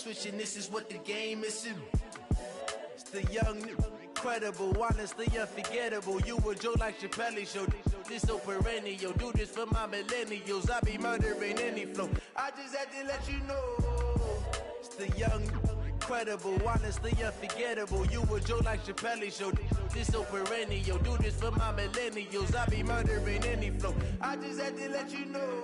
switching, this is what the game is. It's the young, incredible, honestly unforgettable. You a joke like Chappelle show. This so perennial, do this for my millennials. I be murdering any flow. I just had to let you know. It's the young, incredible, honestly unforgettable. You a joke like Chappelle show. This so perennial, do this for my millennials. I be murdering any flow. I just had to let you know.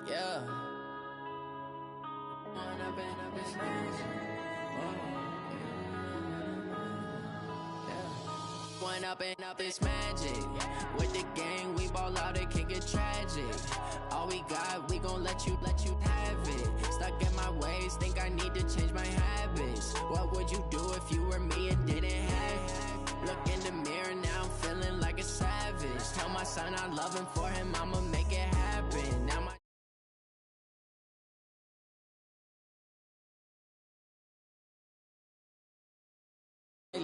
Yeah. Going up and up is magic. With the gang, we ball out, it can get tragic. All we got, we gon' let you have it. Stuck in my ways, think I need to change my habits. What would you do if you were me and didn't have it? Look in the mirror, now I'm feeling like a savage. Tell my son I love him, for him I'ma make it happen. Now my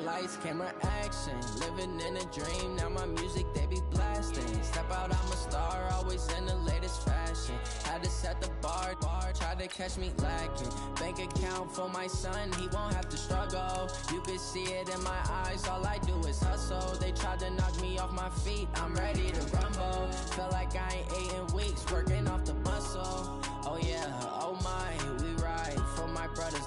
lights, camera, action, living in a dream. Now my music, they be blasting. Step out, I'm a star, always in the latest fashion. Had to set the bar, try to catch me lacking. Bank account for my son, he won't have to struggle. You can see it in my eyes, all I do is hustle. They tried to knock me off my feet, I'm ready to rumble. Feel like I ain't ate in weeks, working off the muscle. Oh yeah, oh my,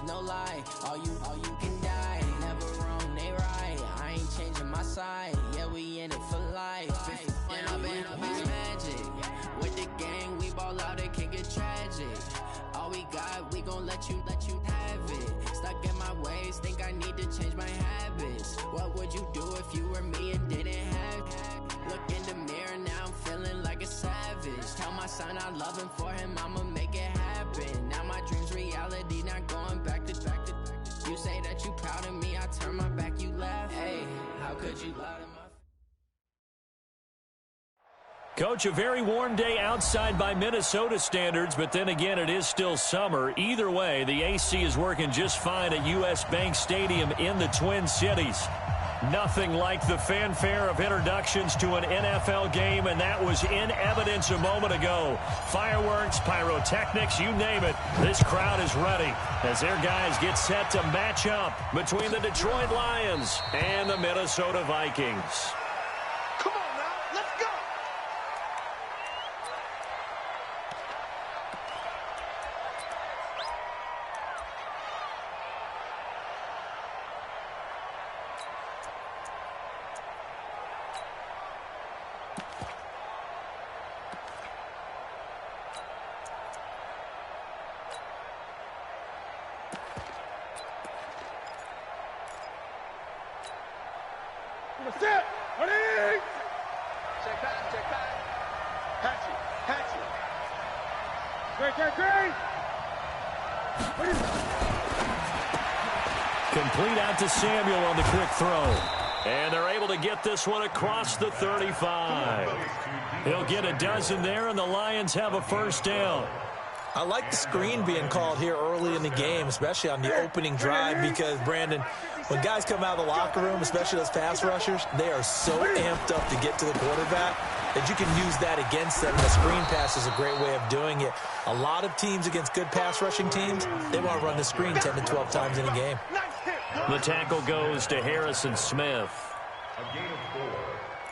no lie. All you can die. Never wrong, they right. I ain't changing my side. Yeah, we in it for life. And I've been magic. With the gang, we ball out, it can get tragic. All we got, we gon' let you have it. Stuck in my ways, think I need to change my habits. What would you do if you were me and didn't have it? Look in the mirror, now I'm feeling like a savage. Tell my son I love him, for him I'ma make it happen. Now my dream's reality, not going back to. You say that you proud of me, I turn my back, you laugh. Hey, how could you lie to my... Coach, a very warm day outside by Minnesota standards, but then again, it is still summer. Either way, the AC is working just fine at U.S. Bank Stadium in the Twin Cities. Nothing like the fanfare of introductions to an NFL game, and that was in evidence a moment ago. Fireworks, pyrotechnics, you name it. This crowd is ready as their guys get set to match up between the Detroit Lions and the Minnesota Vikings. Come on now, let's go! Set! Ready! Check back. Hatch it. Great. Complete out to Samuel on the quick throw. And they're able to get this one across the 35. He'll get a dozen there, and the Lions have a first down. I like the screen being called here early in the game, especially on the opening drive, because, Brandon, when guys come out of the locker room, especially those pass rushers, they are so amped up to get to the quarterback that you can use that against them. The screen pass is a great way of doing it. A lot of teams against good pass rushing teams, they want to run the screen 10 to 12 times in a game. The tackle goes to Harrison Smith. A gain of 4.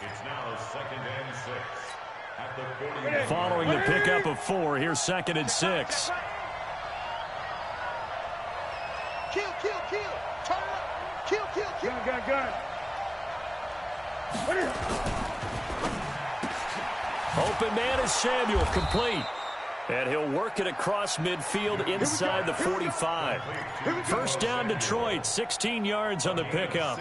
It's now 2nd and 6. Following the pickup of 4, here's 2nd and 6. Kill. Turn it up. Kill. Gun. Open man is Samuel, complete. And he'll work it across midfield inside the 45. First down, Detroit, 16 yards on the pickup.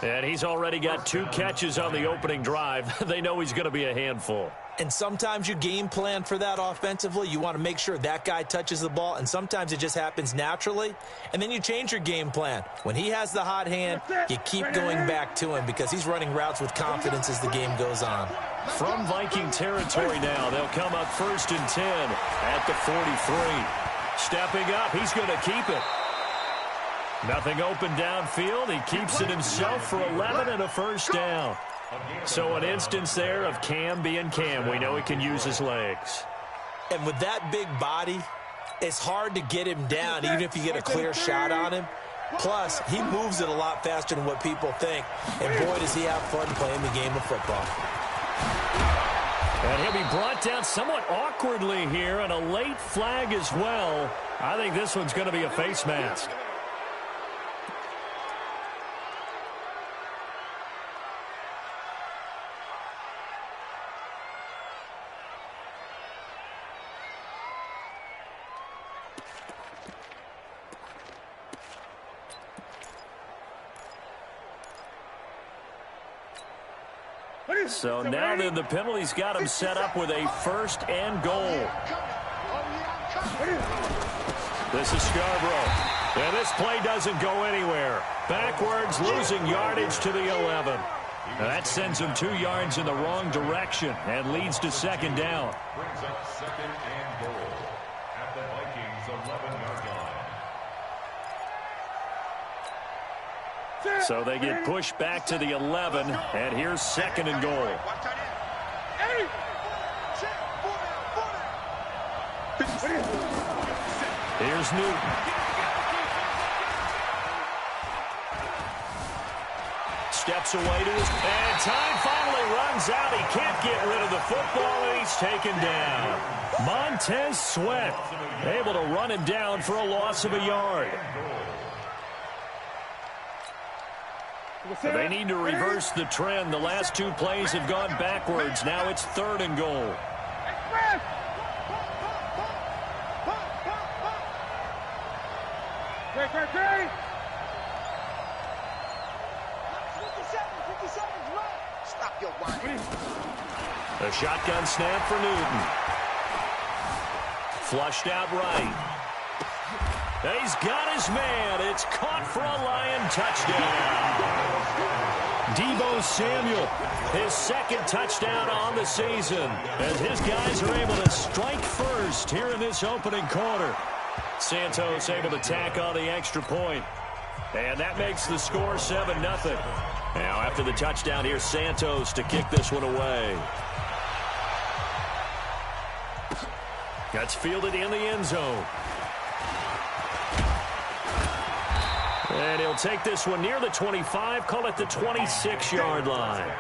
And he's already got 2 catches on the opening drive. They know he's going to be a handful. And sometimes you game plan for that offensively. You want to make sure that guy touches the ball, and sometimes it just happens naturally. And then you change your game plan. When he has the hot hand, you keep going back to him because he's running routes with confidence as the game goes on. From Viking territory now, they'll come up 1st and 10 at the 43. Stepping up, he's going to keep it. Nothing open downfield. He keeps it himself for 11 and a first down. So an instance there of Cam being Cam. We know he can use his legs. And with that big body, it's hard to get him down, even if you get a clear shot on him. Plus, he moves it a lot faster than what people think. And boy, does he have fun playing the game of football. And he'll be brought down somewhat awkwardly here, and a late flag as well. I think this one's going to be a face mask. So now then the penalty's got him set up with a 1st and goal. This is Scarborough. And this play doesn't go anywhere. Backwards, losing yardage to the 11. Now that sends him 2 yards in the wrong direction and leads to 2nd down. Brings up 2nd and goal at the Vikings 11-yard line. So they get pushed back to the 11, and here's 2nd and goal. Here's Newton. steps away to his... And time finally runs out. He can't get rid of the football, and he's taken down. Montez Sweat able to run him down for a loss of a yard. They need to reverse the trend. The last two plays have gone backwards. Now it's 3rd and goal. A shotgun snap for Newton. Flushed out right. He's got his man. It's caught for a Lion touchdown. Deebo Samuel, his 2nd touchdown on the season, as his guys are able to strike first here in this opening quarter. Santos able to tack on the extra point. And that makes the score 7-0. Now after the touchdown, here's Santos to kick this one away. That's fielded in the end zone. And he'll take this one near the 25, call it the 26-yard line.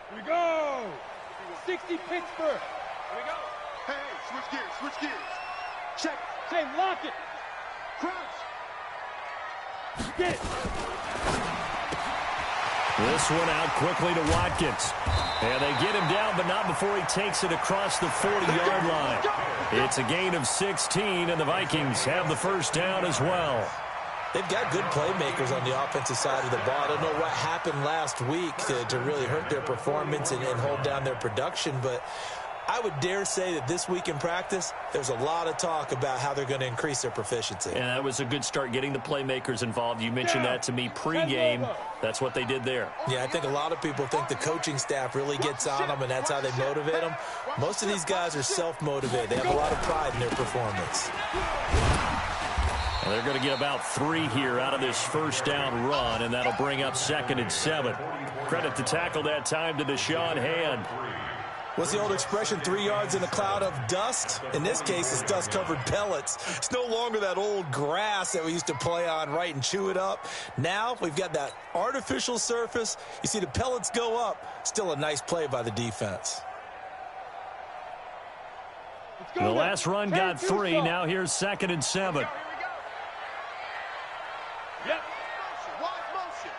Here we go! 60 Pittsburgh! Here we go! Hey, switch gears! Check! Say, lock it! Crouch! Get it! This one out quickly to Watkins. And they get him down, but not before he takes it across the 40-yard line. It's a gain of 16, and the Vikings have the first down as well. They've got good playmakers on the offensive side of the ball. I don't know what happened last week to really hurt their performance and hold down their production, but I would dare say that this week in practice, there's a lot of talk about how they're going to increase their proficiency. And that was a good start, getting the playmakers involved. You mentioned that to me pregame. That's what they did there. Yeah, I think a lot of people think the coaching staff really gets on them, and that's how they motivate them. Most of these guys are self-motivated. They have a lot of pride in their performance. Well, they're going to get about 3 here out of this first down run, and that'll bring up 2nd and 7. Credit to tackle that time to Deshaun Hand. What's the old expression, 3 yards in a cloud of dust? In this case, it's dust-covered pellets. It's no longer that old grass that we used to play on, right, and chew it up. Now we've got that artificial surface. You see the pellets go up. Still a nice play by the defense. The last run got 3. Now here's 2nd and 7. Yep. Wide motion.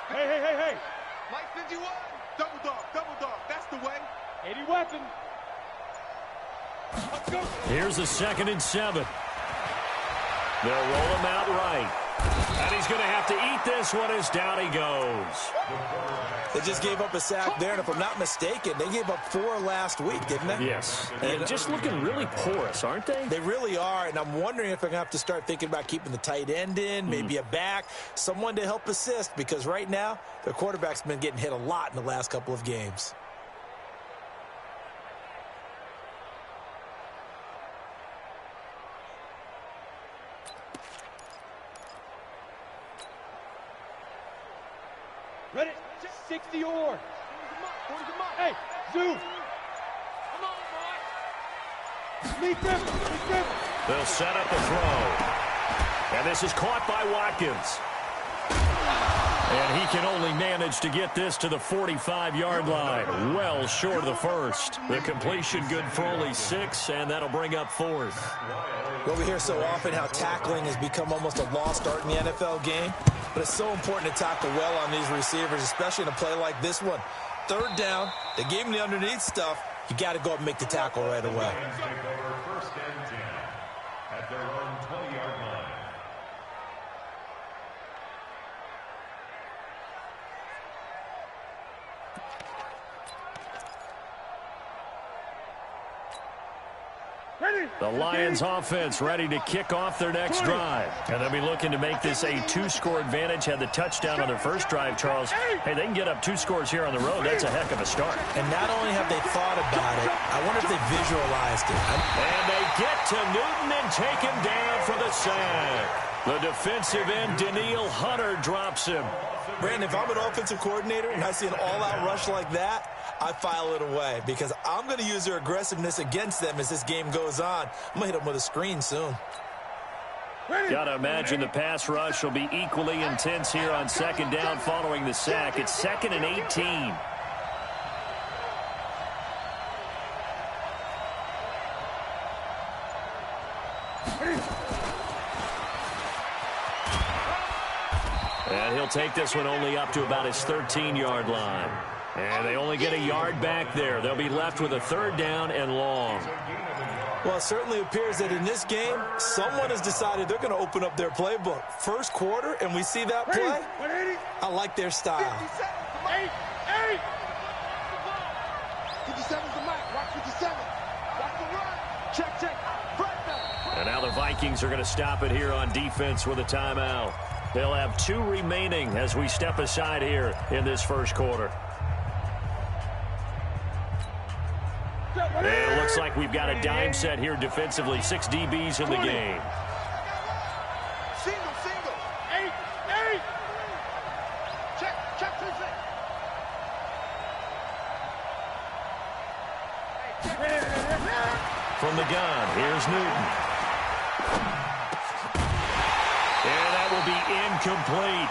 Hey. Mike 51. Double dog. That's the way. 80 weapon. Let's go. Here's a 2nd and 7. They'll roll him out right. And he's going to have to eat this one as down he goes. They just gave up a sack there, and if I'm not mistaken, they gave up 4 last week, didn't they? Yes. And just looking really porous, aren't they? They really are, and I'm wondering if they're going to have to start thinking about keeping the tight end in, maybe a back, someone to help assist, because right now, their quarterback's been getting hit a lot in the last couple of games. Ready? 60 or. Hey, Zoo. Come on, boy. Meet them. They'll set up a throw. And this is caught by Watkins. And he can only manage to get this to the 45-yard line. Well short of the first. The completion good for only 6, and that'll bring up 4th. Well, we hear so often how tackling has become almost a lost art in the NFL game. But it's so important to tackle well on these receivers, especially in a play like this one. 3rd down, they gave him the underneath stuff. You got to go up and make the tackle right away. First and 10 at their own 20-yard line. The Lions offense ready to kick off their next drive. And they'll be looking to make this a 2-score advantage. Had the touchdown on their first drive, Charles. Hey, they can get up 2 scores here on the road. That's a heck of a start. And not only have they thought about it, I wonder if they visualized it. And they get to Newton and take him down for the sack. The defensive end, Danielle Hunter, drops him. Brandon, if I'm an offensive coordinator and I see an all-out rush like that, I file it away because I'm going to use their aggressiveness against them as this game goes on. I'm going to hit them with a screen soon. Got to imagine the pass rush will be equally intense here on second down following the sack. It's 2nd and 18. And he'll take this one only up to about his 13-yard line. And they only get a yard back there. They'll be left with a 3rd down and long. Well, it certainly appears that in this game, someone has decided they're going to open up their playbook. First quarter, and we see that play. I like their style. 57's the mic. Watch 57. Watch the run. Check. And now the Vikings are going to stop it here on defense with a timeout. They'll have 2 remaining as we step aside here in this first quarter. And it looks like we've got a dime set here defensively. 6 DBs in the game. Single. 8. Check. From the gun, here's Newton. And that will be incomplete.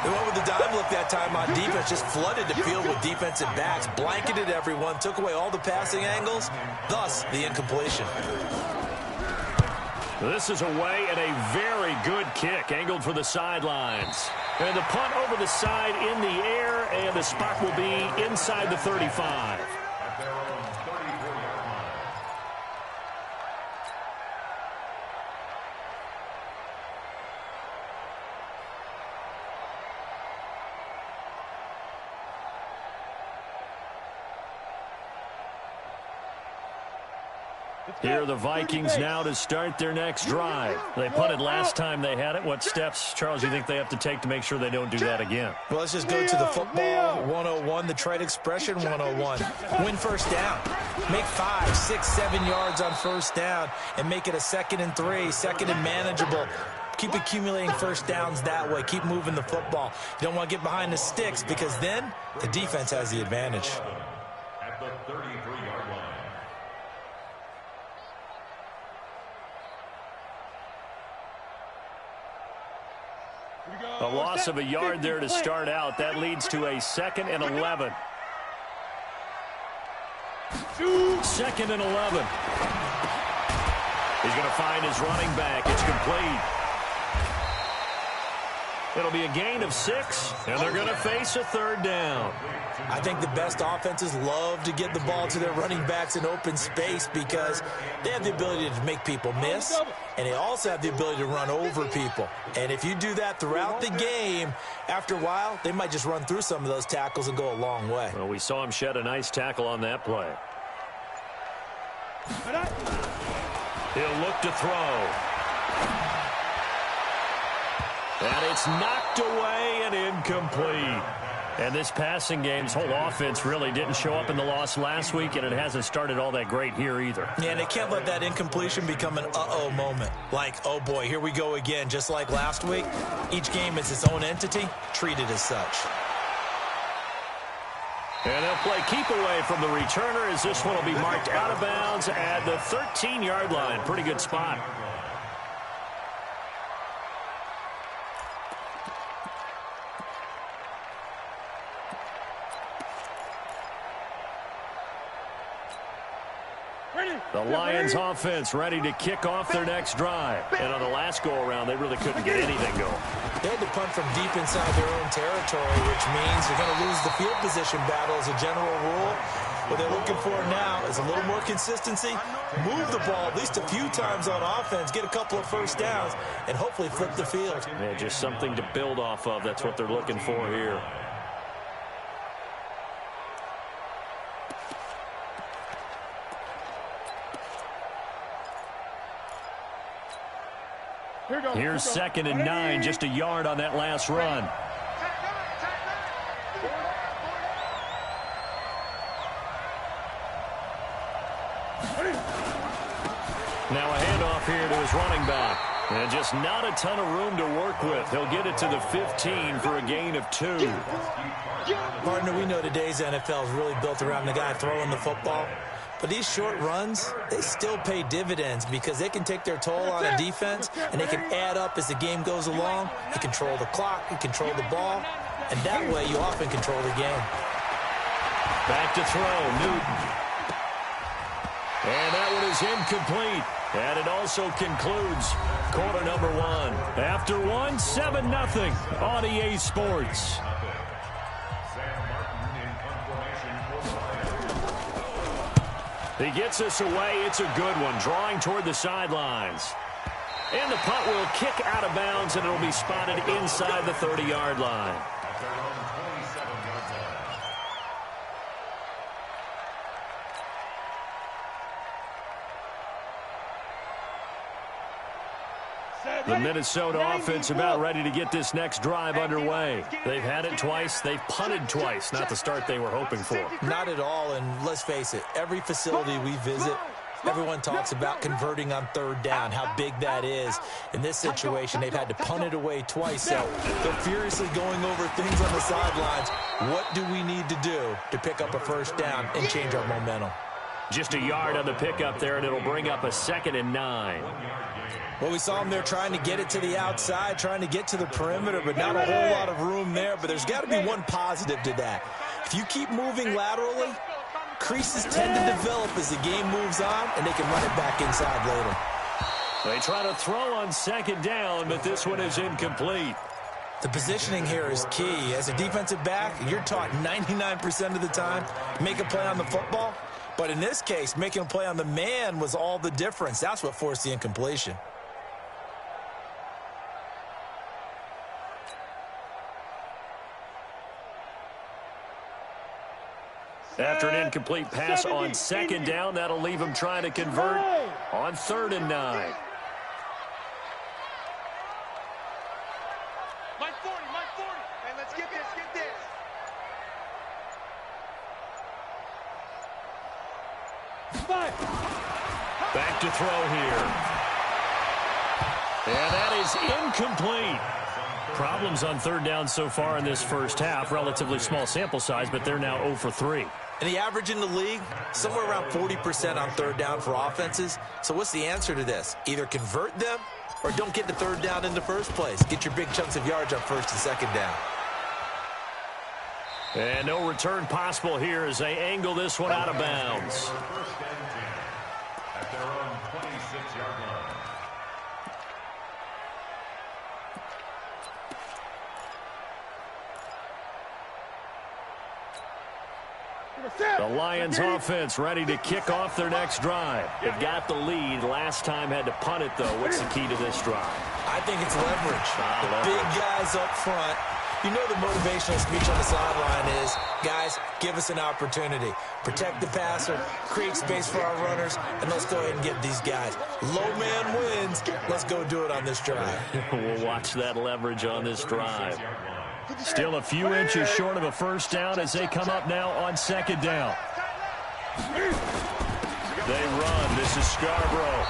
They went with the dime look that time on defense, just flooded the field with defensive backs, blanketed everyone, took away all the passing angles, thus the incompletion. This is away and a very good kick, angled for the sidelines. And the punt over the side in the air, and the spot will be inside the 35. Here are the Vikings now to start their next drive. They punted last time they had it. What steps, Charles, you think they have to take to make sure they don't do that again? Well, let's just go to the football 101, the trade expression 101. Win first down. Make 5, 6, 7 yards on first down and make it a 2nd and 3, 2nd and manageable. Keep accumulating first downs that way. Keep moving the football. You don't want to get behind the sticks because then the defense has the advantage. At the 33-yard line. A loss of a yard there to start out. That leads to a 2nd and 11. 2nd and 11. He's going to find his running back. It's complete. It'll be a gain of 6, and they're going to face a 3rd down. I think the best offenses love to get the ball to their running backs in open space because they have the ability to make people miss, and they also have the ability to run over people. And if you do that throughout the game, after a while, they might just run through some of those tackles and go a long way. Well, we saw him shed a nice tackle on that play. He'll look to throw. And it's knocked away and incomplete. And this passing game's whole offense really didn't show up in the loss last week, and it hasn't started all that great here either. Yeah, and they can't let that incompletion become an uh-oh moment. Like, oh boy, here we go again. Just like last week, each game is its own entity, treated as such. And they'll play keep away from the returner as this one will be marked out of bounds at the 13-yard line. Pretty good spot. The Lions offense ready to kick off their next drive. And on the last go-around, they really couldn't get anything going. They had to punt from deep inside their own territory, which means they're going to lose the field position battle as a general rule. What they're looking for now is a little more consistency, move the ball at least a few times on offense, get a couple of first downs, and hopefully flip the field. Yeah, just something to build off of. That's what they're looking for here. Here's 2nd and 9, just a yard on that last run. Now a handoff here to his running back. And just not a ton of room to work with. He'll get it to the 15 for a gain of 2. Partner, we know today's NFL is really built around the guy throwing the football. But these short runs, they still pay dividends because they can take their toll on a defense, and they can add up as the game goes along. You control the clock, you control the ball, and that way you often control the game. Back to throw, Newton. And that one is incomplete. And it also concludes quarter number 1. After 1, 7-0 on EA Sports. He gets us away. It's a good one. Drawing toward the sidelines. And the punt will kick out of bounds, and it'll be spotted inside the 30-yard line. The Minnesota offense about ready to get this next drive underway. They've had it twice. They've punted twice. Not the start they were hoping for. Not at all, and let's face it, every facility we visit, everyone talks about converting on 3rd down, how big that is. In this situation, they've had to punt it away twice, so they're furiously going over things on the sidelines. What do we need to do to pick up a 1st down and change our momentum? Just a yard on the pickup there, and it'll bring up a 2nd and 9. Well, we saw them there trying to get it to the outside, trying to get to the perimeter, but not a whole lot of room there. But there's got to be one positive to that. If you keep moving laterally, creases tend to develop as the game moves on, and they can run it back inside later. They try to throw on 2nd down, but this one is incomplete. The positioning here is key. As a defensive back, you're taught 99% of the time, make a play on the football. But in this case, making a play on the man was all the difference. That's what forced the incompletion. After an incomplete pass on 2nd down, that'll leave him trying to convert on 3rd and 9. Line 40, line 40. Hey, let's get this, get this. Back to throw here. And that is incomplete. Problems on 3rd down so far in this first half. Relatively small sample size, but they're now 0 for 3. And the average in the league, somewhere around 40% on 3rd down for offenses. So what's the answer to this? Either convert them or don't get the 3rd down in the first place. Get your big chunks of yards on 1st and 2nd down. And no return possible here as they angle this one out of bounds. At their own 26-yard line. The Lions offense ready to kick off their next drive. They've got the lead. Last time had to punt it, though. What's the key to this drive? I think it's leverage. The big guys up front. You know the motivational speech on the sideline is, guys, give us an opportunity. Protect the passer, create space for our runners, and let's go ahead and get these guys. Low man wins. Let's go do it on this drive. We'll watch that leverage on this drive. Still a few inches short of a 1st down as they come up now on 2nd down. They run. This is Scarborough.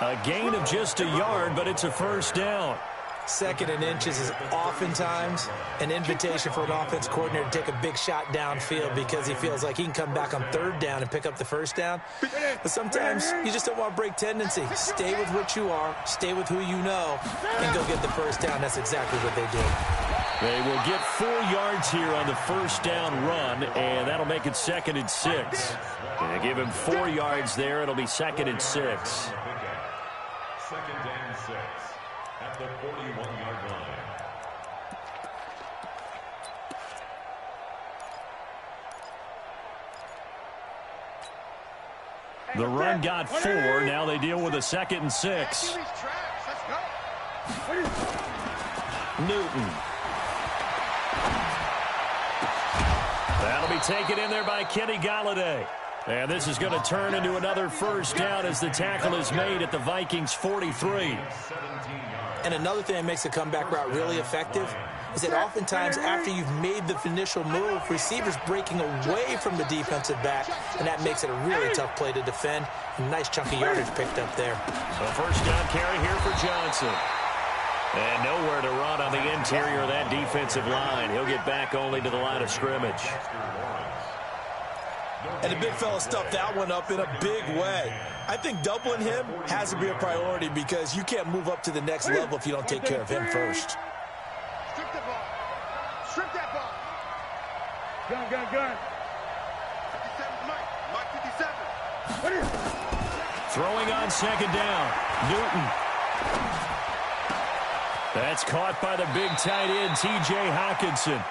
A gain of just a yard, but it's a 1st down. 2nd and inches is oftentimes an invitation for an offense coordinator to take a big shot downfield because he feels like he can come back on 3rd down and pick up the 1st down. But sometimes you just don't want to break tendency. Stay with what you are, stay with who you know, and go get the 1st down. That's exactly what they did. They will get 4 yards here on the 1st down run, and that'll make it 2nd and 6. And give him 4 yards there. It'll be 2nd and 6. 2nd and 6. At the 41-yard line. The run got 4. Now they deal with a 2nd and 6. Newton. That'll be taken in there by Kenny Galladay. And this is going to turn into another first down as the tackle is made at the Vikings 43. And another thing that makes a comeback route really effective is that oftentimes after you've made the initial move, receivers breaking away from the defensive back, and that makes it a really tough play to defend. A nice chunk of yardage picked up there. So first down carry here for Johnson. And nowhere to run on the interior of that defensive line. He'll get back only to the line of scrimmage. And the big fella stuffed that one up in a big way. I think doubling him has to be a priority because you can't move up to the next level if you don't take care of him first. Strip that ball. Strip that ball. Gun. 57 Mike 57. Throwing on second down. Newton. That's caught by the big tight end, T.J. Hockenson.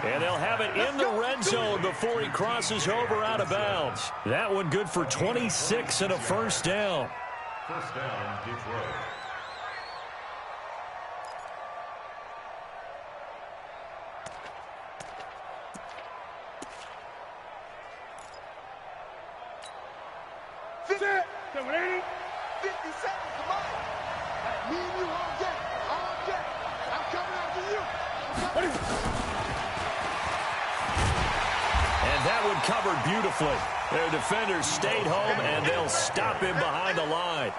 And they'll have it in the red zone before he crosses over out of bounds. That one good for 26 and a first down. First down, Detroit. Covered beautifully. Their defenders stayed home, and they'll stop him behind the line.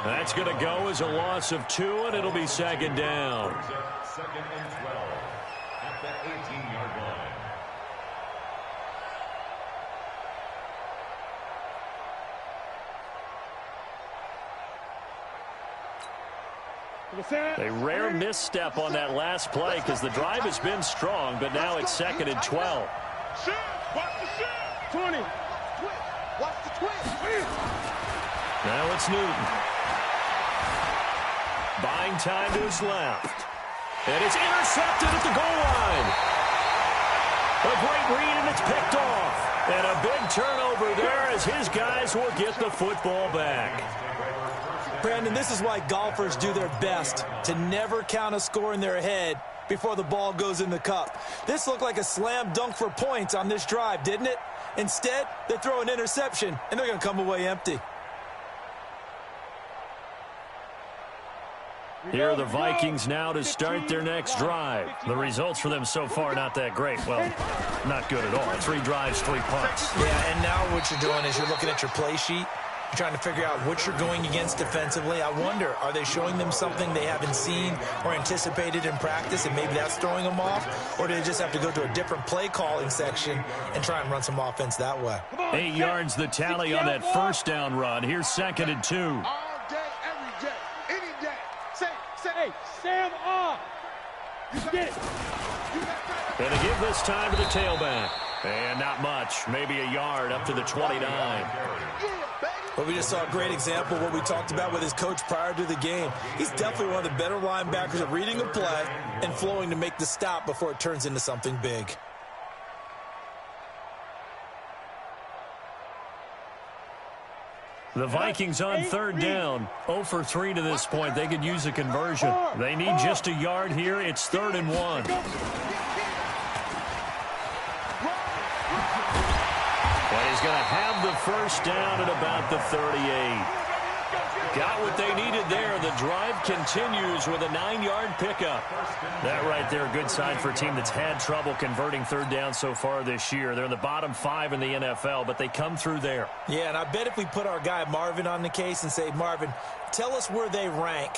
That's going to go as a loss of 2, and it'll be second down. Second and 12 at the 18-yard line. A rare misstep on that last play because the drive has been strong, but now it's second and 12. Watch the shit. 20. Watch the twist. Now it's Newton. Buying time to his left. And it's intercepted at the goal line. A great read, and it's picked off. And a big turnover there as his guys will get the football back. Brandon, this is why golfers do their best to never count a score in their head before the ball goes in the cup. This looked like a slam dunk for points on this drive, didn't it? Instead, they throw an interception, and they're going to come away empty. Here are the Vikings now to start their next drive. The results for them so far not that great. Well, not good at all. 3 drives, 3 punts. Yeah, and now what you're doing is you're looking at your play sheet. You're trying to figure out what you're going against defensively. I wonder, are they showing them something they haven't seen or anticipated in practice, and maybe that's throwing them off? Or do they just have to go to a different play calling section and try and run some offense that way? 8 yards the tally on that first down run. Here's second and 2. All day, every day, any day. Say, hey, Sam off. You get it. And to give this time to the tailback. And not much. Maybe a yard up to the 29. But we just saw a great example of what we talked about with his coach prior to the game. He's definitely one of the better linebackers at reading a play and flowing to make the stop before it turns into something big. The Vikings on third down. 0 for 3 to this point. They could use a conversion. They need just a yard here. It's 3rd and 1. And he's going to have the first down at about the 38. Got what they needed there. The drive continues with a 9-yard pickup. That right there, a good sign for a team that's had trouble converting third down so far this year. They're in the bottom 5 in the NFL, but they come through there. Yeah, and I bet if we put our guy Marvin on the case and say, Marvin, tell us where they rank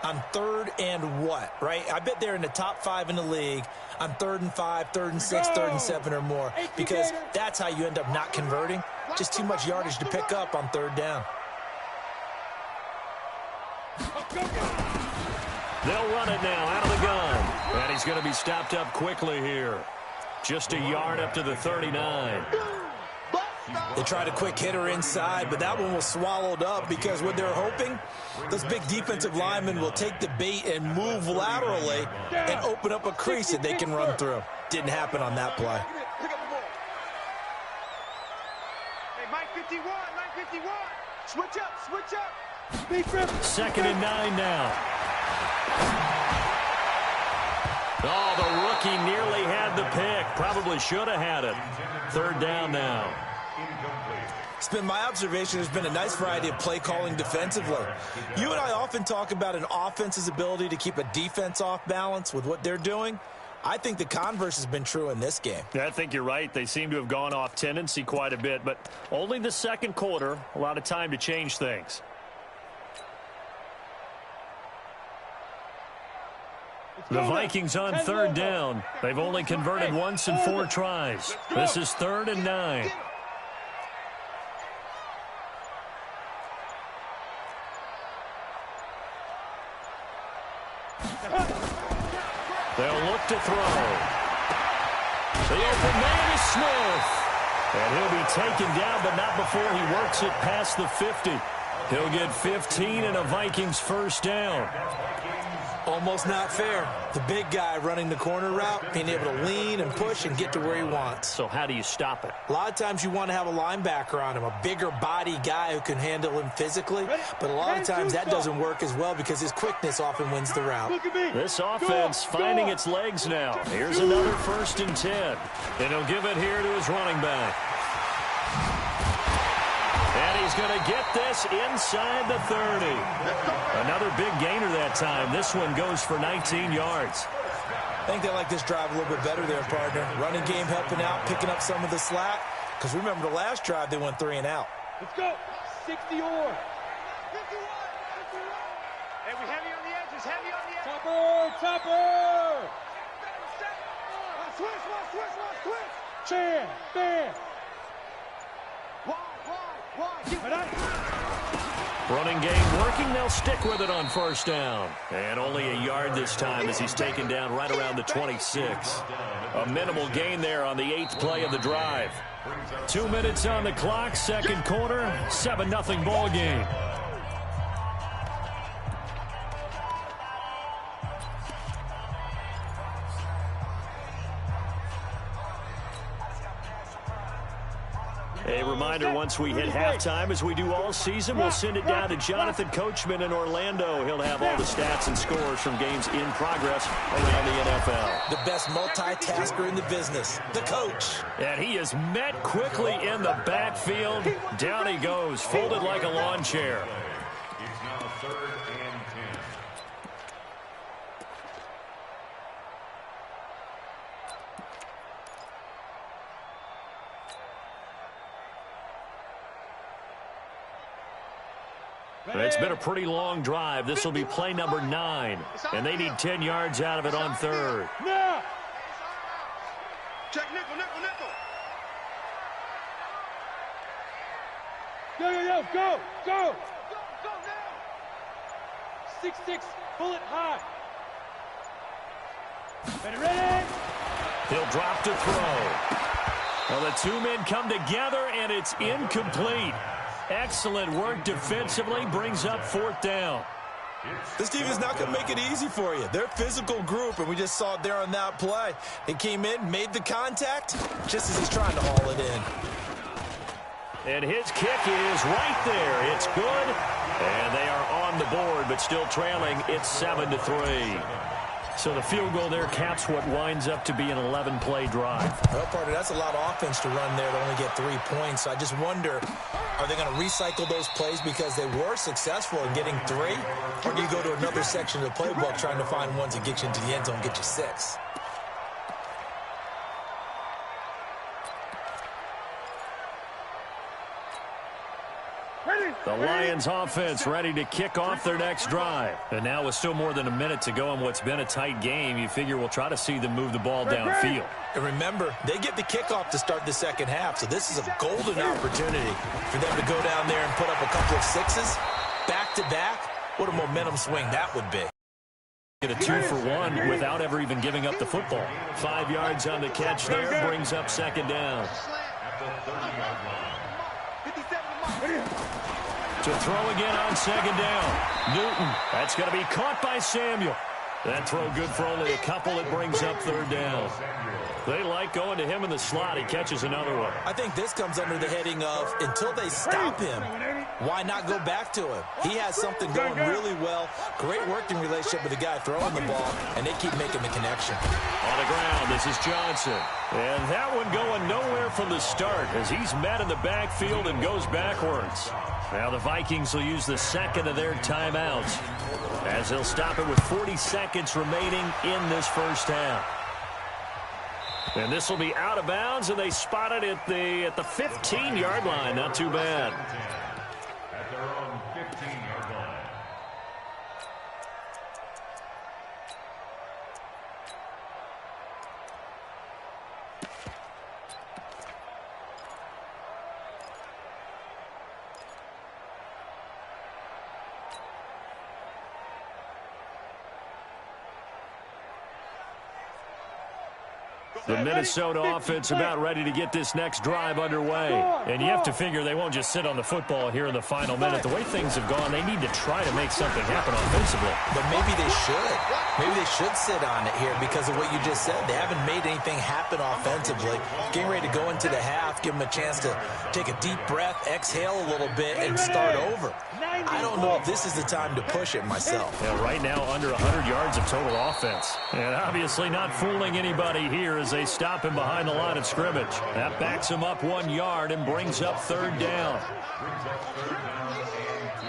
on 3rd and what, right? I bet they're in the top 5 in the league on 3rd and 5, 3rd and 6, 3rd and 7 or more, because that's how you end up not converting. Just too much yardage to pick up on 3rd down. They'll run it now out of the gun. And he's going to be stopped up quickly here. Just a yard up to the 39. They tried a quick hitter inside, but that one was swallowed up because what they're hoping, those big defensive linemen will take the bait and move laterally and open up a crease that they can run through. Didn't happen on that play. Hey, Mike 51, Mike 51. Switch up, switch up. 2nd and 9 now. Oh, the rookie nearly had the pick. Probably should have had it. 3rd down now. incomplete. It's been my observation there's been a nice variety of play calling defensively. You and I often talk about an offense's ability to keep a defense off balance with what they're doing. I think the converse has been true in this game. Yeah, I think you're right. They seem to have gone off tendency quite a bit, but only the second quarter, a lot of time to change things. The Vikings on third down. They've only converted once in 4 tries. This is 3rd and 9. They'll look to throw. The open man is Smith. And he'll be taken down, but not before he works it past the 50. He'll get 15 and a Vikings first down. Almost not fair. The big guy running the corner route, being able to lean and push and get to where he wants. So how do you stop it? A lot of times you want to have a linebacker on him, a bigger body guy who can handle him physically. But a lot of times that doesn't work as well because his quickness often wins the route. This offense finding its legs now. Here's another 1st and 10. And he'll give it here to his running back. And he's going to get this inside the 30. Another big gainer that time. This one goes for 19 yards. I think they like this drive a little bit better there, partner. Running game helping out, picking up some of the slack. Because remember the last drive, they went 3 and out. Let's go. 60 or. 51. Hey, we heavy on the edges. Heavy on the edges. Topper. Switch. Chan. Fan. Running game working. They'll stick with it on 1st down. And only a yard this time as he's taken down right around the 26. A minimal gain there on the 8th play of the drive. 2 minutes on the clock, second quarter, 7-0 ball game. A reminder, once we hit halftime, as we do all season, we'll send it down to Jonathan Coachman in Orlando. He'll have all the stats and scores from games in progress around the NFL. The best multitasker in the business, the coach. And he is met quickly in the backfield. Down he goes, folded like a lawn chair. It's now 3rd and 10. It's been a pretty long drive. This will be play number 9. And they need 10 yards out of it on 3rd. Now. Check nickel. Go. Go now. 6-6, bullet high. Ready. He'll drop to throw. Well, the 2 men come together, and it's incomplete. Excellent work defensively, brings up 4th down. This team is not going to make it easy for you. They're a physical group, and we just saw it there on that play. He came in, made the contact, just as he's trying to haul it in. And his kick is right there. It's good, and they are on the board, but still trailing. It's 7-3. So the field goal there caps what winds up to be an 11-play drive. Well, partner, that's a lot of offense to run there to only get 3 points. So I just wonder, are they going to recycle those plays because they were successful in getting 3? Or do you go to another section of the playbook trying to find ones that get you into the end zone and get you 6? The Lions offense ready to kick off their next drive. And now with still more than a minute to go in what's been a tight game, you figure we'll try to see them move the ball downfield. And remember, they get the kickoff to start the second half, so this is a golden opportunity for them to go down there and put up a couple of 6s back-to-back. What a momentum swing that would be. Get a 2-for-1 without ever even giving up the football. 5 yards on the catch there, brings up 2nd down. At the 30-yard line. To throw again on 2nd down. Newton, that's going to be caught by Samuel. That throw good for only a couple. It brings up 3rd down. They like going to him in the slot. He catches another one. I think this comes under the heading of until they stop him, why not go back to him? He has something going really well. Great working relationship with the guy throwing the ball, and they keep making the connection. On the ground, this is Johnson. And that one going nowhere from the start as he's met in the backfield and goes backwards. Now the Vikings will use the second of their timeouts as they'll stop it with 40 seconds remaining in this first half. And this will be out of bounds, and they spot it at the 15-yard line. Not too bad. At their own 15-yard line. The Minnesota offense about ready to get this next drive underway. And you have to figure they won't just sit on the football here in the final minute. The way things have gone, they need to try to make something happen offensively. But maybe they should. Maybe they should sit on it here because of what you just said. They haven't made anything happen offensively. Getting ready to go into the half, give them a chance to take a deep breath, exhale a little bit, and start over. I don't know if this is the time to push it myself. Yeah, right now under 100 yards of total offense. And obviously not fooling anybody here as they stop him behind the line of scrimmage. That backs him up 1 yard and brings up third down.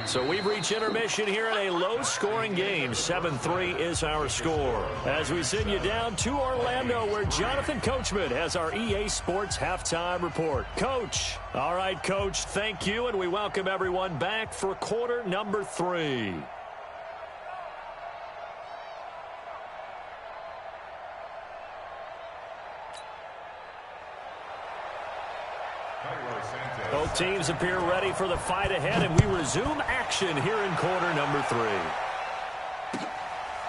So we've reached intermission here in a low-scoring game. 7-3 is our score. As we send you down to Orlando, where Jonathan Coachman has our EA Sports halftime report. Coach. All right, Coach, thank you, and we welcome everyone back for quarter number 3. Both teams appear ready for the fight ahead, and we resume action here in quarter number 3.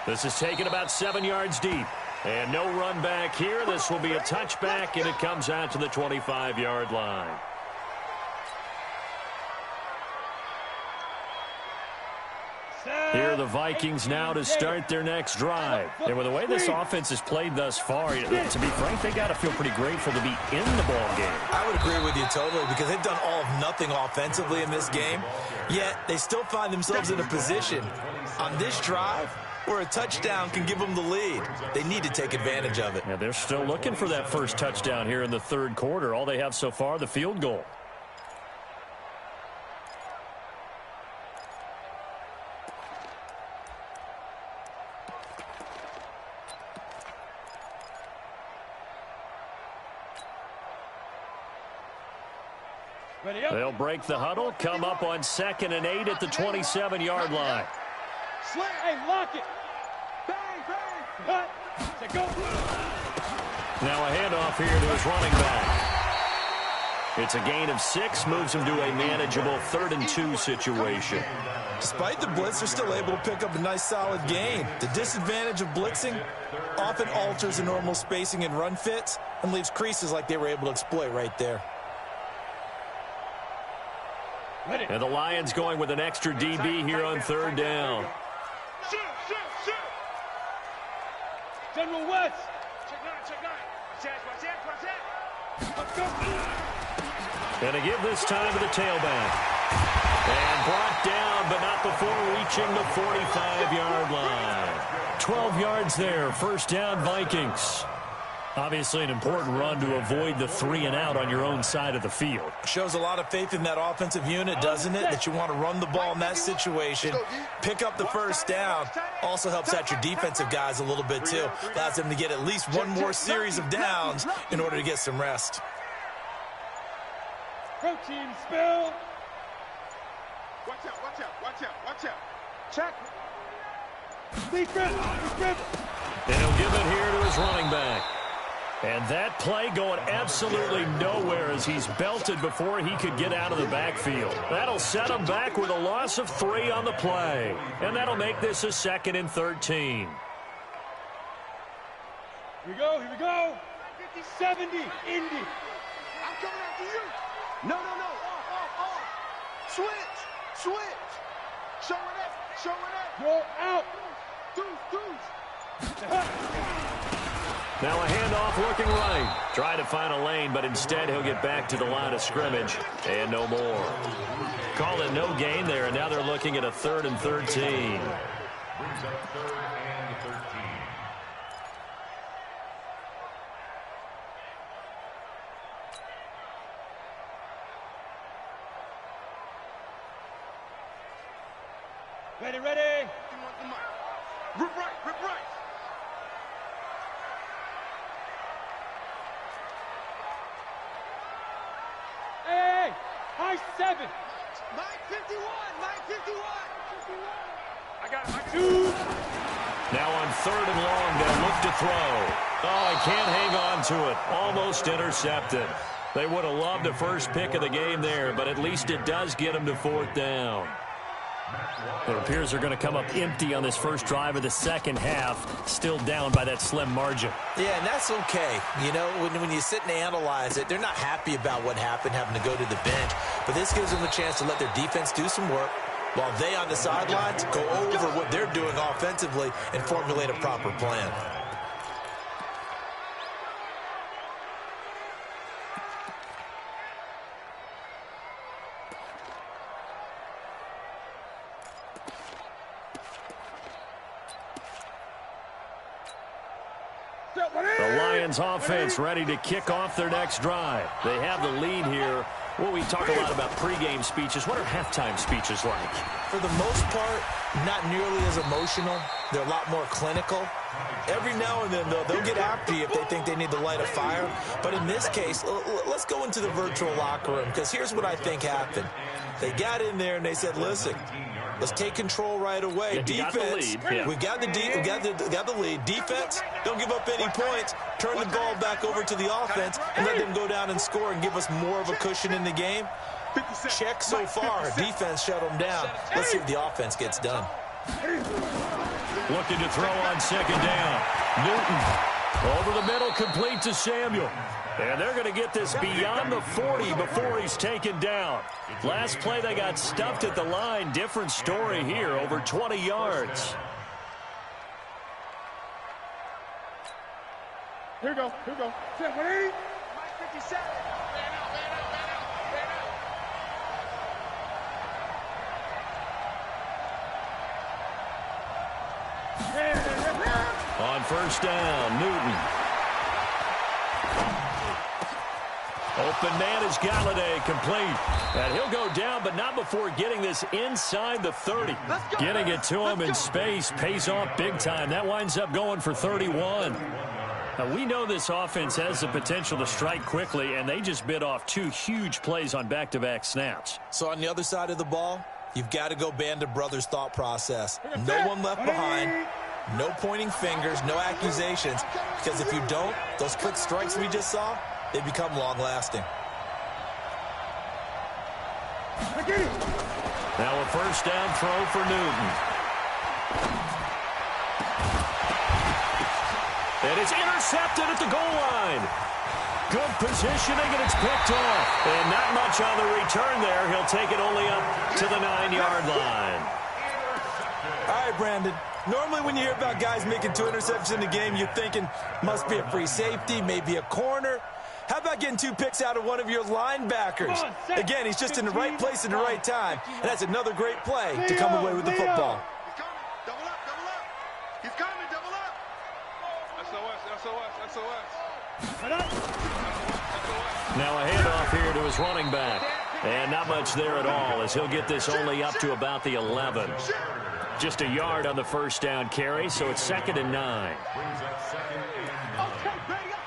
This is taken about 7 yards deep. And no run back here. This will be a touchback, and it comes out to the 25-yard line. Here are the Vikings now to start their next drive. And with the way this offense has played thus far, to be frank, they got to feel pretty grateful to be in the ball game. I would agree with you totally because they've done all of nothing offensively in this game, yet they still find themselves in a position on this drive where a touchdown can give them the lead. They need to take advantage of it. Yeah, they're still looking for that first touchdown here in the third quarter. All they have so far, the field goal. They'll break the huddle, come up on 2nd and 8 at the 27-yard line. Hey, lock it. Bang, bang. Cut. Go. Now a handoff here to his running back. It's a gain of 6, moves him to a manageable 3rd and 2 situation. Despite the blitz, they're still able to pick up a nice solid gain. The disadvantage of blitzing often alters the normal spacing and run fits and leaves creases like they were able to exploit right there. And the Lions going with an extra DB here on 3rd down. Shoot. General West. Let's go. And to give this time to the tailback. And brought down, but not before reaching the 45-yard line. 12 yards there, first down Vikings. Obviously an important run to avoid the 3 and out on your own side of the field. Shows a lot of faith in that offensive unit, doesn't it? That you want to run the ball in that situation. Pick up the first down. Also helps out your defensive guys a little bit too. Allows them to get at least one more series of downs in order to get some rest. Protein spill. Watch out. Check. And he'll give it here to his running back. And that play going absolutely nowhere as he's belted before he could get out of the backfield. That'll set him back with a loss of 3 on the play. And that'll make this a 2nd and 13. Here we go. 70, Indy. I'm coming after you. No. Switch. Showing up. You're out. Deuce. Now a handoff looking right. Try to find a lane, but instead he'll get back to the line of scrimmage. And no more. Call it no gain there, and now they're looking at a 3rd and 13. Brings up 3rd and 13. Ready, ready. Rip right, rip right. Hey, high 7. Mike 51, Mike 51. I got it. Now on 3rd and long, they'll look to throw. Oh, he can't hang on to it. Almost intercepted. They would have loved the first pick of the game there, but at least it does get them to 4th down. It appears they're going to come up empty on this first drive of the second half, still down by that slim margin. Yeah, and that's okay. You know, when you sit and analyze it, they're not happy about what happened, having to go to the bench. But this gives them a chance to let their defense do some work while they on the sidelines go over what they're doing offensively and formulate a proper plan. The Lions offense ready to kick off their next drive. They have the lead here. Well, we talk a lot about pregame speeches. What are halftime speeches like? For the most part, not nearly as emotional. They're a lot more clinical. Every now and then, though, they'll get after you if they think they need to light a fire. But in this case, let's go into the virtual locker room, because here's what I think happened. They got in there and they said, listen, let's take control right away. Defense, we got the lead. Defense, don't give up any points. Turn the ball back over to the offense and let them go down and score and give us more of a cushion in the game. Check so far. Defense shut them down. Let's see if the offense gets done. Looking to throw on 2nd down. Newton over the middle, complete to Samuel. And they're going to get this beyond the 40 before he's taken down. Last play, they got stuffed at the line. Different story here, over 20 yards. Here we go, here we go. 7, 8. Mike 57. On 1st down, Newton. Open man is Galladay, complete. And he'll go down, but not before getting this inside the 30. Getting it to him in space pays off big time. That winds up going for 31. Now, we know this offense has the potential to strike quickly, and they just bit off 2 huge plays on back-to-back snaps. So on the other side of the ball, you've got to go Band of Brothers thought process. No one left behind. No pointing fingers, no accusations, because if you don't, those quick strikes we just saw, they become long-lasting. Now a 1st down throw for Newton. And it's intercepted at the goal line. Good positioning, and it's picked off. And not much on the return there. He'll take it only up to the 9-yard line. All right, Brandon. Normally when you hear about guys making 2 interceptions in a game, you're thinking must be a free safety, maybe a corner. How about getting 2 picks out of one of your linebackers? Again, he's just in the right place at the right time, and that's another great play to come away with the football. He's coming. Double up, double up. He's coming, double up. SOS, SOS, SOS. Now a handoff here to his running back. And not much there at all, as he'll get this only up to about the 11. Just a yard on the 1st down carry, so it's 2nd and 9. Brings up 2nd and 9.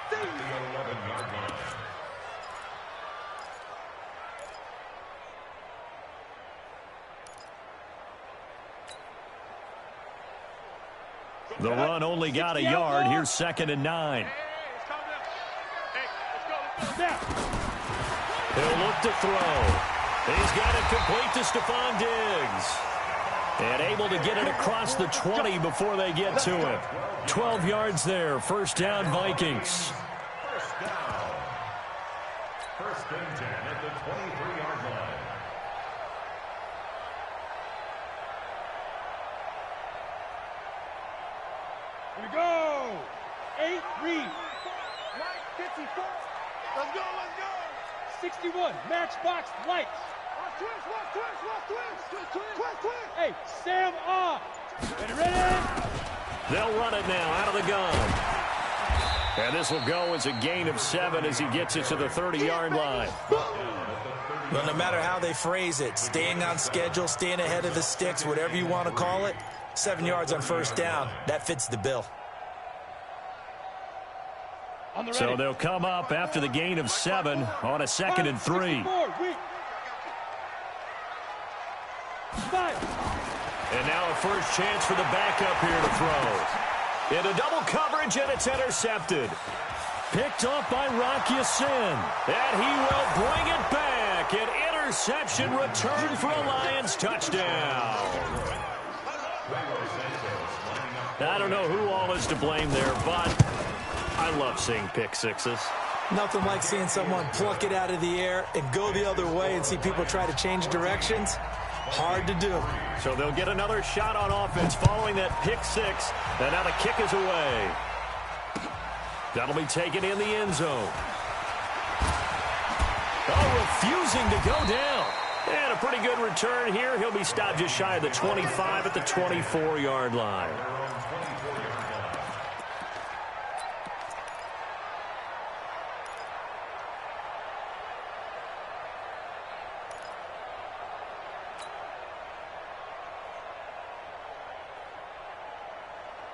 The 11-yard line. The run only got a yard. Here's 2nd and 9. He'll look to throw. He's got it complete to Stephon Diggs. And able to get it across the 20 before they get to him. 12 yards there. 1st down, Vikings. 1st down. 1st and 10 at the 23-yard line. Here we go. 8 read. Let's go, let's go. 61, matchbox lights. Twist. Hey, Sam off. Ready? They'll run it now out of the gun. And this will go as a gain of 7 as he gets it to the 30-yard line. Well, no matter how they phrase it, staying on schedule, staying ahead of the sticks, whatever you want to call it, 7 yards on first down, that fits the bill. So they'll come up after the gain of 7 on a 2nd and 3. And now a first chance for the backup here to throw. Into double coverage, and it's intercepted. Picked off by Rocky Sin. And he will bring it back. An interception return for a Lions touchdown. I don't know who all is to blame there, but I love seeing pick sixes. Nothing like seeing someone pluck it out of the air and go the other way and see people try to change directions. Hard to do. So they'll get another shot on offense following that pick six. And now the kick is away. That'll be taken in the end zone. Oh, refusing to go down. And a pretty good return here. He'll be stopped just shy of the 25 at the 24-yard line.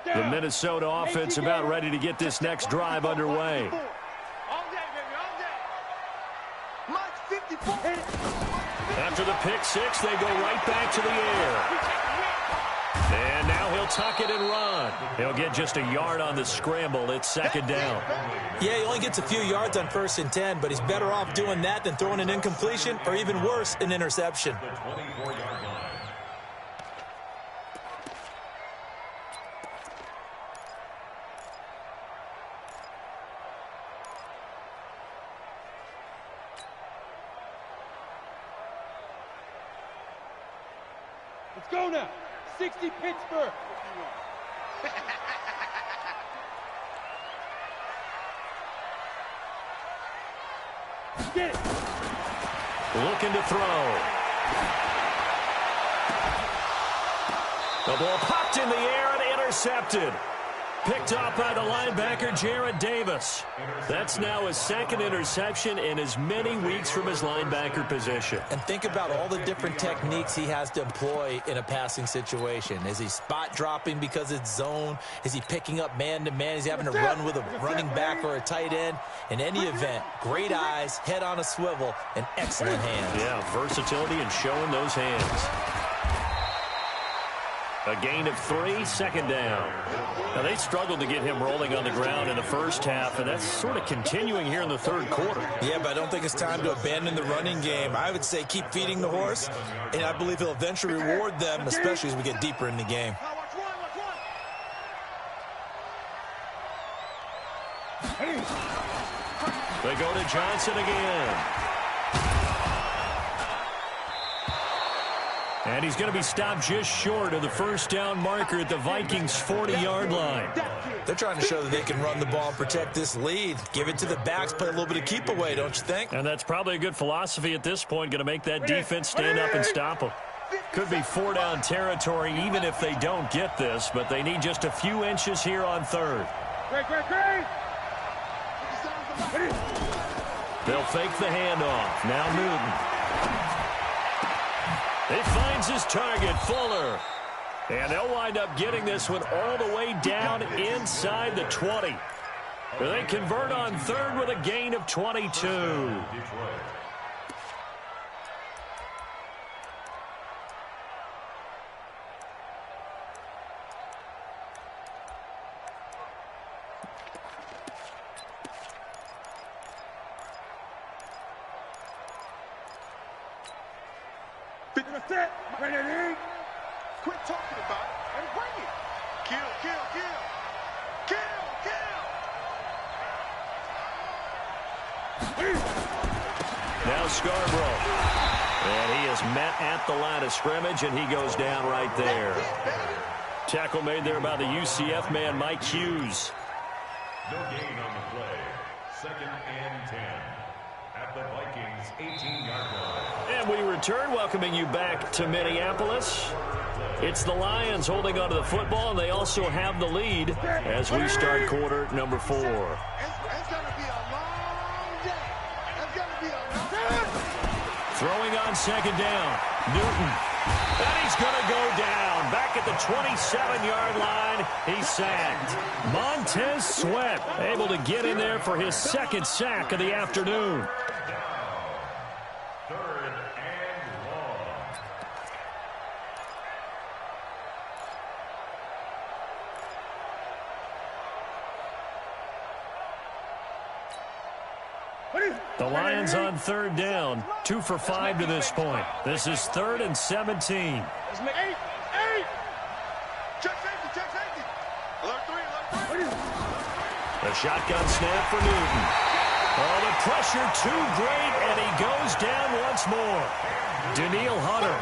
The Minnesota offense about ready to get this next drive underway. After the pick six, they go right back to the air. And now he'll tuck it and run. He'll get just a yard on the scramble. It's 2nd down. Yeah, he only gets a few yards on 1st and 10, but he's better off doing that than throwing an incompletion or even worse, an interception. Let's go now. 60 Pittsburgh. Get it. Looking to throw. The ball popped in the air and intercepted. Picked off by the linebacker, Jarrad Davis. That's now his 2nd interception in as many weeks from his linebacker position. And think about all the different techniques he has to employ in a passing situation. Is he spot dropping because it's zone? Is he picking up man-to-man? Is he having to run with a running back or a tight end? In any event, great eyes, head on a swivel, and excellent hands. Yeah, versatility and showing those hands. A gain of 3, 2nd down. Now, they struggled to get him rolling on the ground in the first half, and that's sort of continuing here in the 3rd quarter. Yeah, but I don't think it's time to abandon the running game. I would say keep feeding the horse, and I believe he'll eventually reward them, especially as we get deeper in the game. They go to Johnson again. And he's going to be stopped just short of the first down marker at the Vikings' 40-yard line. They're trying to show that they can run the ball and protect this lead. Give it to the backs, play a little bit of keep away, don't you think? And that's probably a good philosophy at this point, going to make that defense stand up and stop them. Could be 4-down territory even if they don't get this, but they need just a few inches here on 3rd. They'll fake the handoff. Now Newton. He finds his target, Fuller. And they'll wind up getting this one all the way down inside the 20. They convert on 3rd with a gain of 22. Quit talking about it and bring it. Kill, kill, kill. Kill, kill. Now Scarborough. And he is met at the line of scrimmage, and he goes down right there. Tackle made there by the UCF man, Mike Hughes. No gain on the play. 2nd and 10 at the Vikings 18-yard line. And we return, welcoming you back to Minneapolis. It's the Lions holding onto the football, and they also have the lead as we start quarter number 4. It's going to be a long day. It's going to be a long day. Throwing on 2nd down. Newton. And he's going to go down. Back at the 27-yard line, he's sacked. Montez Sweat able to get in there for his 2nd sack of the afternoon. 3rd and 1. The Lions on 3rd down. 2 for 5 to this point. This is 3rd and 17. Let's make 8. Check safety. Alert 3. The shotgun snap for Newton. Oh, the pressure too great, and he goes down once more. Daniil Hunter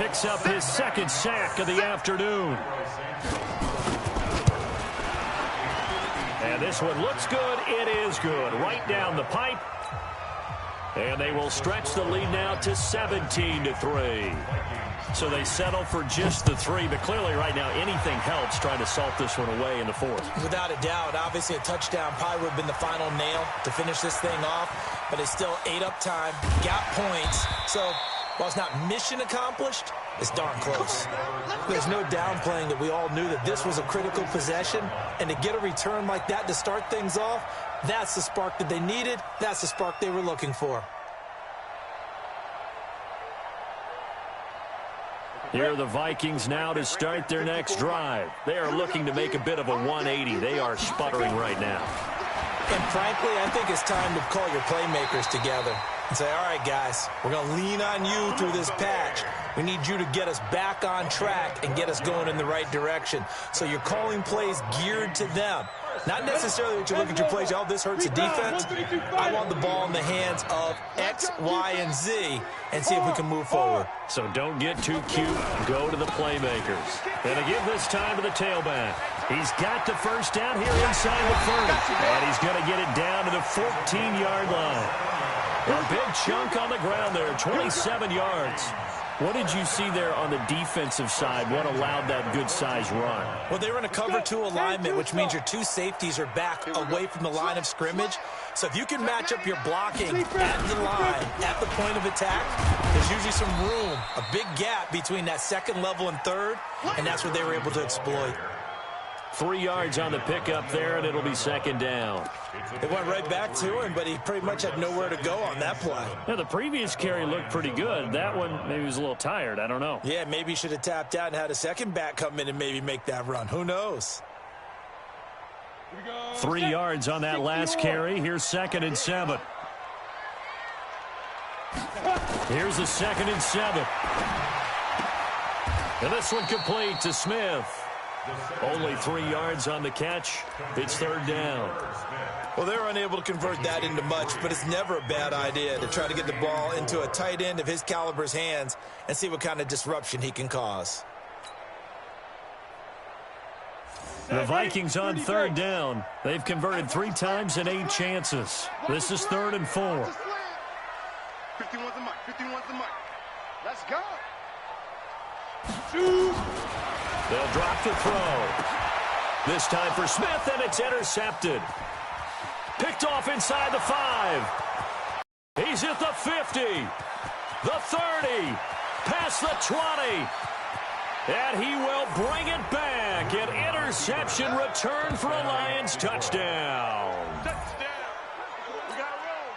picks up his 2nd sack of the afternoon. And this one looks good. It is good. Right down the pipe. And they will stretch the lead now to 17-3. So they settle for just the 3. But clearly right now anything helps trying to salt this one away in the 4th. Without a doubt, obviously a touchdown probably would have been the final nail to finish this thing off. But it's still ate up time, got points. So while it's not mission accomplished, it's darn close. There's no downplaying that we all knew that this was a critical possession. And to get a return like that to start things off, that's the spark that they needed. That's the spark they were looking for. Here are the Vikings now to start their next drive. They are looking to make a bit of a 180. They are sputtering right now. And frankly, I think it's time to call your playmakers together and say, all right, guys, we're going to lean on you through this patch. We need you to get us back on track and get us going in the right direction. So you're calling plays geared to them. Not necessarily that you look at your plays, oh, this hurts the defense. I want the ball in the hands of X, Y, and Z and see if we can move forward. So don't get too cute. Go to the playmakers. And to give this time to the tailback. He's got the 1st down here inside the 30. And he's going to get it down to the 14-yard line. A big chunk on the ground there, 27 yards. What did you see there on the defensive side? What allowed that good-sized run? Well, they were in a cover 2 alignment, which means your 2 safeties are back away from the line of scrimmage. So if you can match up your blocking at the line, at the point of attack, there's usually some room, a big gap between that 2nd level and 3rd, and that's what they were able to exploit. 3 yards on the pickup there, and it'll be 2nd down. It went right back to him, but he pretty much had nowhere to go on that play. Yeah, the previous carry looked pretty good. That one, maybe he was a little tired. I don't know. Yeah, maybe he should have tapped out and had a 2nd back come in and maybe make that run. Who knows? 3 yards on that last carry. Here's 2nd and 7. Here's the 2nd and 7. And this one complete to Smith. Only 3 yards on the catch. It's 3rd down. Well, they're unable to convert that into much, but it's never a bad idea to try to get the ball into a tight end of his caliber's hands and see what kind of disruption he can cause. The Vikings on 3rd down. They've converted 3 times in 8 chances. This is 3rd and 4. 51's the mic. 51's the mic. Let's go. They'll drop the throw. This time for Smith, and it's intercepted. Picked off inside the 5. He's at the 50. The 30. Past the 20. And he will bring it back. An interception return for a Lions touchdown.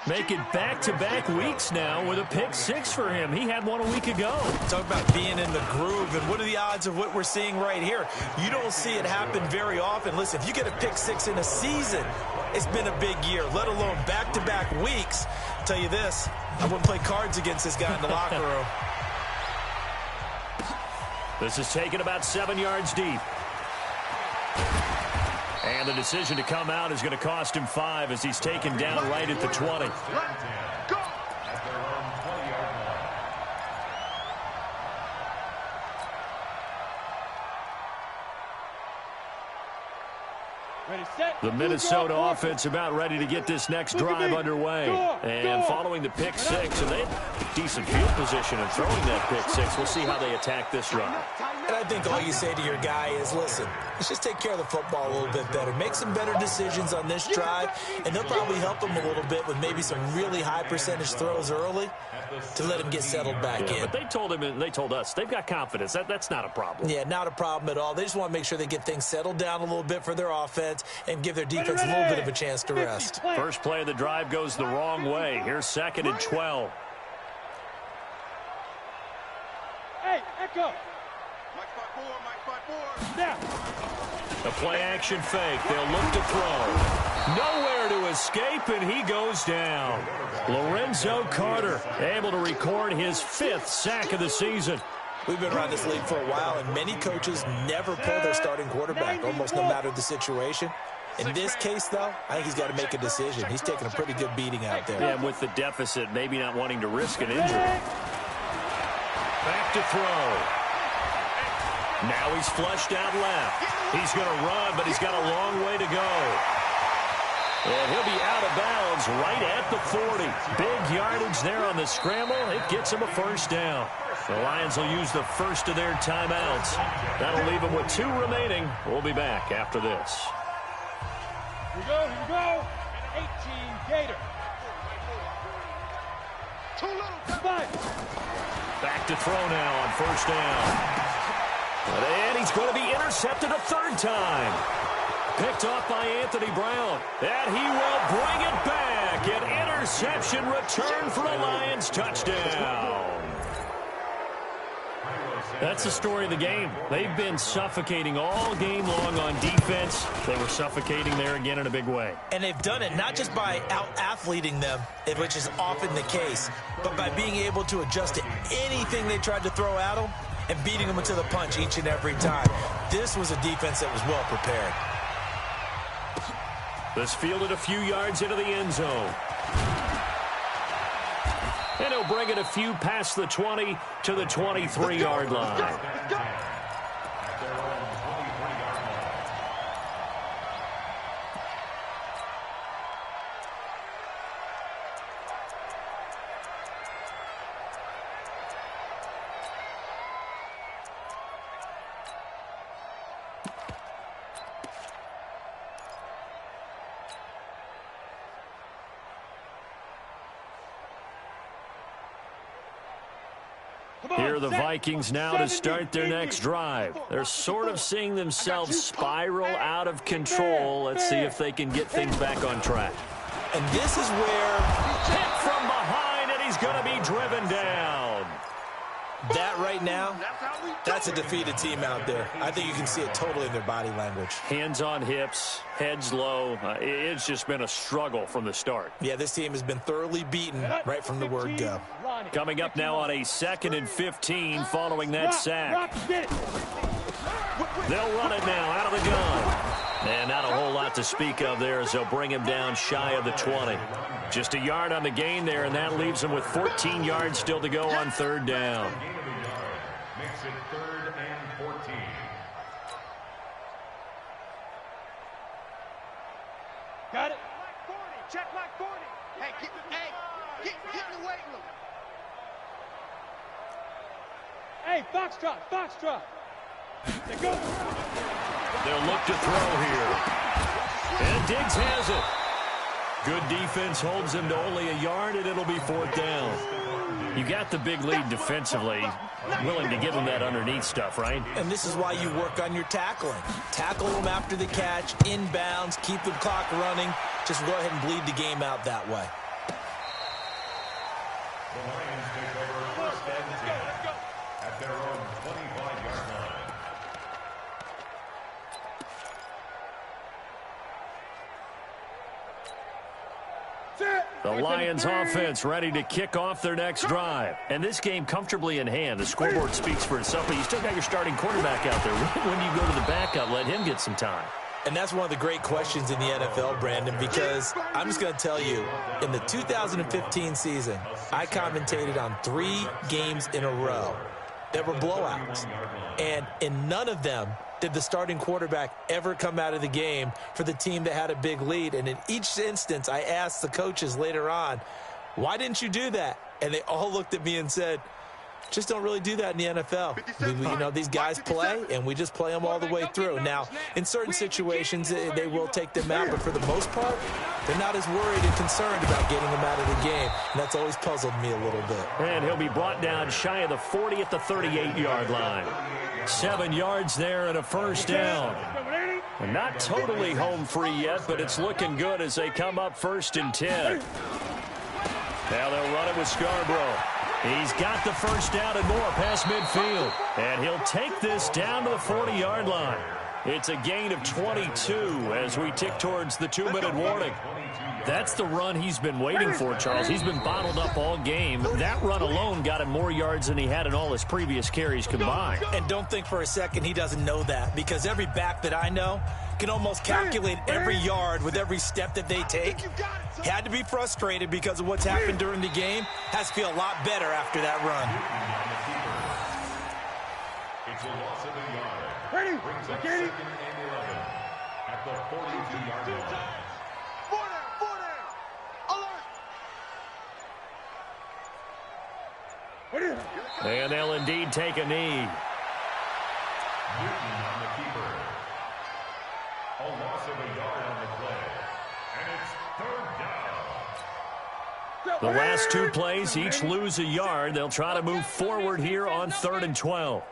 Make it back-to-back weeks now with a pick 6 for him. He had one a week ago. Talk about being in the groove, and what are the odds of what we're seeing right here? You don't see it happen very often. Listen, if you get a pick 6 in a season, it's been a big year, let alone back-to-back weeks. I'll tell you this, I wouldn't play cards against this guy in the locker room. This is taken about 7 yards deep. And the decision to come out is going to cost him 5 as he's taken down right at the 20. The Minnesota offense about ready to get this next drive underway. And following the pick six, and they have decent field position and throwing that pick six. We'll see how they attack this drive. And I think all you say to your guy is, listen, let's just take care of the football a little bit better. Make some better decisions on this drive, and they'll probably help him a little bit with maybe some really high percentage throws early to let him get settled back in. But they told him, and they told us, they've got confidence. That's not a problem. Yeah, not a problem at all. They just want to make sure they get things settled down a little bit for their offense and give their defense a little bit of a chance to rest. First play of the drive goes the wrong way. Here's 2nd and 12. Hey, Echo. Now. A play-action fake. They'll look to throw. Nowhere to escape, and he goes down. Lorenzo Carter able to record his 5th sack of the season. We've been around this league for a while, and many coaches never pull their starting quarterback, almost no matter the situation. In this case, though, I think he's got to make a decision. He's taking a pretty good beating out there. Yeah, and with the deficit, maybe not wanting to risk an injury. Back to throw. Now he's flushed out left. He's going to run, but he's got a long way to go. And he'll be out of bounds right at the 40. Big yardage there on the scramble. It gets him a first down. The Lions will use the first of their timeouts. That'll leave them with 2 remaining. We'll be back after this. Here we go. 18 Gator. Too little. Back to throw now on first down. And he's going to be intercepted a 3rd time. Picked off by Anthony Brown. And he will bring it back. An interception return for a Lions touchdown. That's the story of the game. They've been suffocating all game long on defense. They were suffocating there again in a big way. And they've done it not just by out-athleting them, which is often the case, but by being able to adjust to anything they tried to throw at them and beating them to the punch each and every time. This was a defense that was well prepared. This fielded a few yards into the end zone. And he'll bring it a few past the 20 to the 23-yard line. Here are the Vikings now to start their next drive. They're sort of seeing themselves spiral out of control. Let's see if they can get things back on track. And this is where... Hit from behind, and he's going to be driven down. That right now, that's a defeated team out there. I think you can see it totally in their body language. Hands on hips, heads low. It's just been a struggle from the start. Yeah, this team has been thoroughly beaten right from the word go. Coming up now on a 2nd and 15 following that sack. They'll run it now out of the gun. And not a whole lot to speak of there as they'll bring him down shy of the 20. Just a yard on the gain there, and that leaves him with 14 yards still to go on 3rd down. Makes it 3rd and 14. Got it. Check like 40. Hey, get in the weight room. Hey, Foxtrot. They go. They'll look to throw here. And Diggs has it. Good defense holds him to only a yard, and it'll be 4th down. You got the big lead defensively. Willing to give him that underneath stuff, right? And this is why you work on your tackling. Tackle them after the catch, inbounds, keep the clock running. Just go ahead and bleed the game out that way. The Lions take over 1st and 10 at their own 25-yard line. The Lions offense ready to kick off their next drive. And this game comfortably in hand. The scoreboard speaks for itself, but you still got your starting quarterback out there. When do you go to the backup? Let him get some time. And that's one of the great questions in the NFL, Brandon, because I'm just going to tell you, in the 2015 season, I commentated on 3 games in a row. that were blowouts. And in none of them did the starting quarterback ever come out of the game for the team that had a big lead. And in each instance, I asked the coaches later on, why didn't you do that? And they all looked at me and said, just don't really do that in the NFL. These guys play, and we just play them all the way through. Now, in certain situations, they will take them out, but for the most part, they're not as worried and concerned about getting them out of the game. And that's always puzzled me a little bit. And he'll be brought down shy of the 40 at the 38-yard line. 7 yards there and a first down. And not totally home free yet, but it's looking good as they come up 1st and 10. Now they'll run it with Scarborough. He's got the first down and more past midfield. And he'll take this down to the 40-yard line. It's a gain of 22 as we tick towards the 2-minute warning. That's the run he's been waiting for, Charles. He's been bottled up all game. That run alone got him more yards than he had in all his previous carries combined. And don't think for a second he doesn't know that, because every back that I know can almost calculate every yard with every step that they take. Had to be frustrated because of what's happened during the game. Has to feel a lot better after that run. It's a loss of a yard. Brings up 2nd and 11 at the 42-yard line. And they'll indeed take a knee. Newton on the keeper. A loss of a yard on the play. And it's 3rd down. The last 2 plays each lose a yard. They'll try to move forward here on 3rd and 12.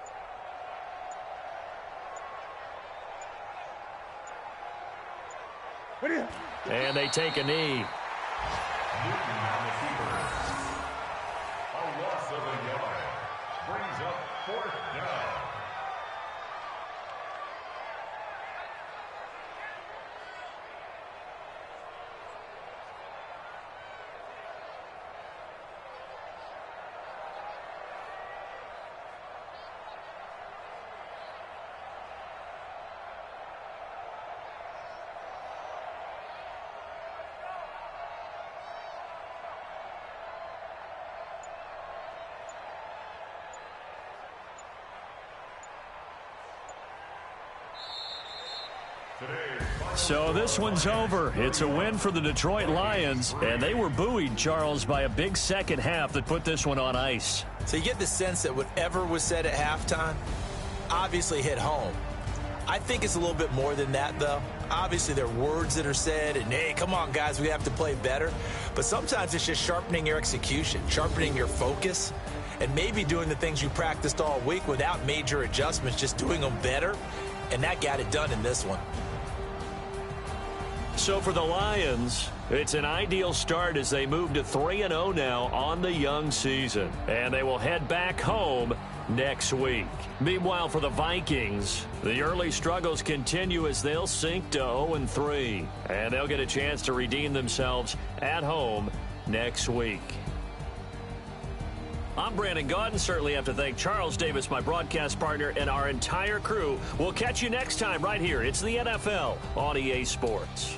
And they take a knee. Newton on the keeper. A loss of a yard. Brings up 4th down. So this one's over. It's a win for the Detroit Lions, and they were buoyed, Charles, by a big second half that put this one on ice. So you get the sense that whatever was said at halftime obviously hit home. I think it's a little bit more than that, though. Obviously, there are words that are said, and, hey, come on, guys, we have to play better. But sometimes it's just sharpening your execution, sharpening your focus, and maybe doing the things you practiced all week without major adjustments, just doing them better. And that got it done in this one. So for the Lions, it's an ideal start as they move to 3-0 now on the young season. And they will head back home next week. Meanwhile, for the Vikings, the early struggles continue as they'll sink to 0-3. And they'll get a chance to redeem themselves at home next week. I'm Brandon Gaudin. Certainly have to thank Charles Davis, my broadcast partner, and our entire crew. We'll catch you next time right here. It's the NFL on EA Sports.